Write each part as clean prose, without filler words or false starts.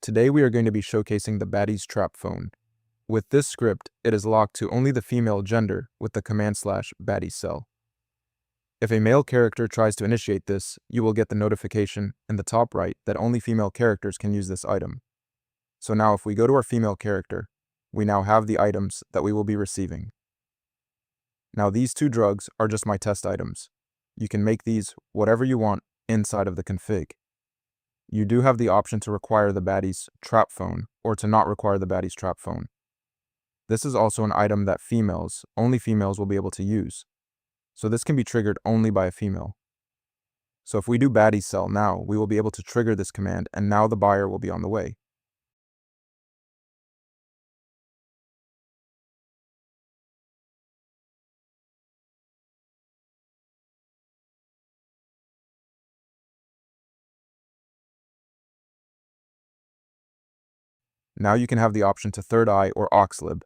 Today we are going to be showcasing the Baddies trap phone. With this script, it is locked to only the female gender with the command /Baddies cell. If a male character tries to initiate this, you will get the notification in the top right that only female characters can use this item. So now if we go to our female character, we now have the items that we will be receiving. Now these two drugs are just my test items. You can make these whatever you want inside of the config. You do have the option to require the Baddies trap phone or to not require the Baddies trap phone. This is also an item that only females will be able to use. So this can be triggered only by a female. So if we do Baddies cell now, we will be able to trigger this command and now the buyer will be on the way. Now you can have the option to third eye or auxlib.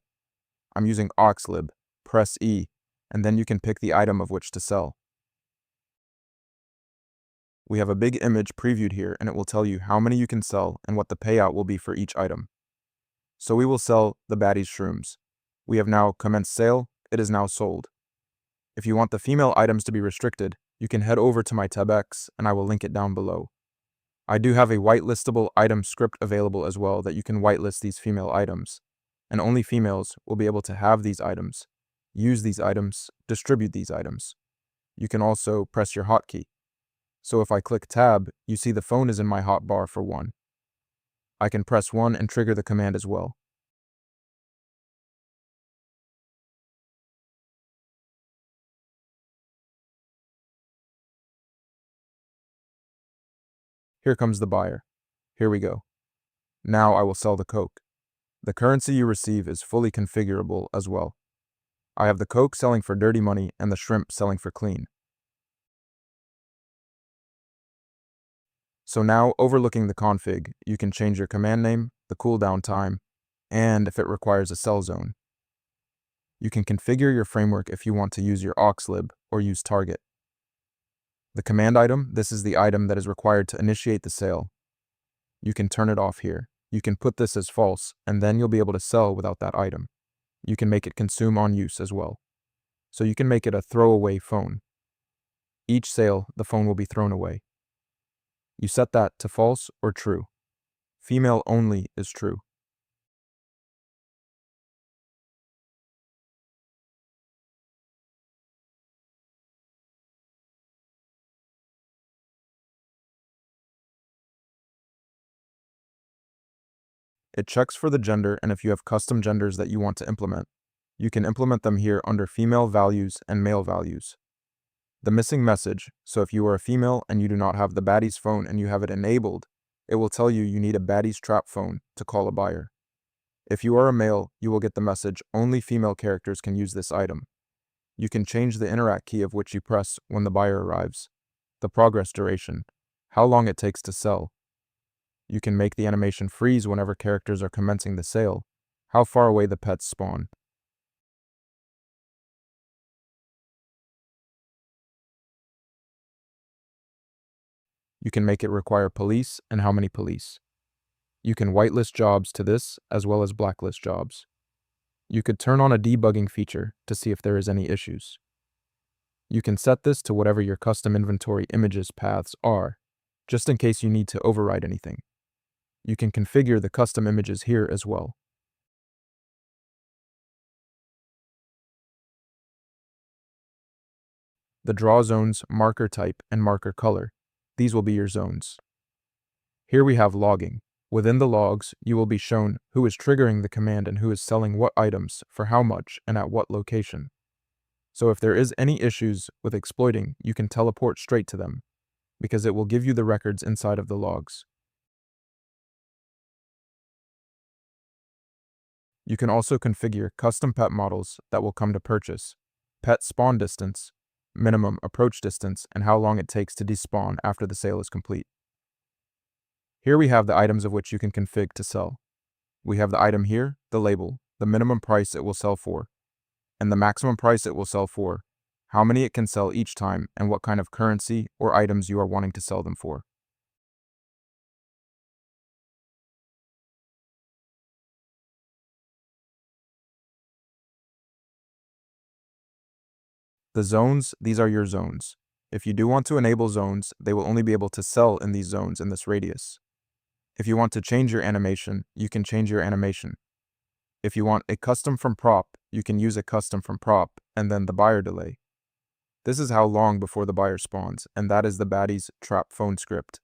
I'm using auxlib. Press E, and then you can pick the item of which to sell. We have a big image previewed here and it will tell you how many you can sell and what the payout will be for each item. So we will sell the Baddies shrooms. We have now commenced sale, it is now sold. If you want the female items to be restricted, you can head over to my TabX and I will link it down below. I do have a whitelistable item script available as well that you can whitelist these female items, and only females will be able to have these items, use these items, distribute these items. You can also press your hotkey. So if I click tab, you see the phone is in my hotbar for 1. I can press 1 and trigger the command as well. Here comes the buyer. Here we go. Now I will sell the Coke. The currency you receive is fully configurable as well. I have the Coke selling for dirty money and the shrimp selling for clean. So now, overlooking the config, you can change your command name, the cooldown time, and if it requires a sell zone. You can configure your framework if you want to use your auxlib or use target. The command item, this is the item that is required to initiate the sale. You can turn it off here. You can put this as false, and then you'll be able to sell without that item. You can make it consume on use as well. So you can make it a throwaway phone. Each sale, the phone will be thrown away. You set that to false or true. Female only is true. It checks for the gender, and if you have custom genders that you want to implement, you can implement them here under female values and male values. The missing message, so if you are a female and you do not have the Baddies phone and you have it enabled, it will tell you you need a Baddies trap phone to call a buyer. If you are a male, you will get the message only female characters can use this item. You can change the interact key of which you press when the buyer arrives, the progress duration, how long it takes to sell. You can make the animation freeze whenever characters are commencing the sale, how far away the pets spawn. You can make it require police and how many police. You can whitelist jobs to this as well as blacklist jobs. You could turn on a debugging feature to see if there is any issues. You can set this to whatever your custom inventory images paths are, just in case you need to override anything. You can configure the custom images here as well. The draw zones, marker type, and marker color. These will be your zones. Here we have logging. Within the logs, you will be shown who is triggering the command and who is selling what items for how much and at what location. So if there is any issues with exploiting, you can teleport straight to them, because it will give you the records inside of the logs. You can also configure custom pet models that will come to purchase, pet spawn distance, minimum approach distance, and how long it takes to despawn after the sale is complete. Here we have the items of which you can config to sell. We have the item here, the label, the minimum price it will sell for, and the maximum price it will sell for, how many it can sell each time, and what kind of currency or items you are wanting to sell them for. The zones, these are your zones. If you do want to enable zones, they will only be able to sell in these zones in this radius. If you want to change your animation, you can change your animation. If you want a custom from prop, you can use a custom from prop and then the buyer delay. This is how long before the buyer spawns, and that is the Baddies trap phone script.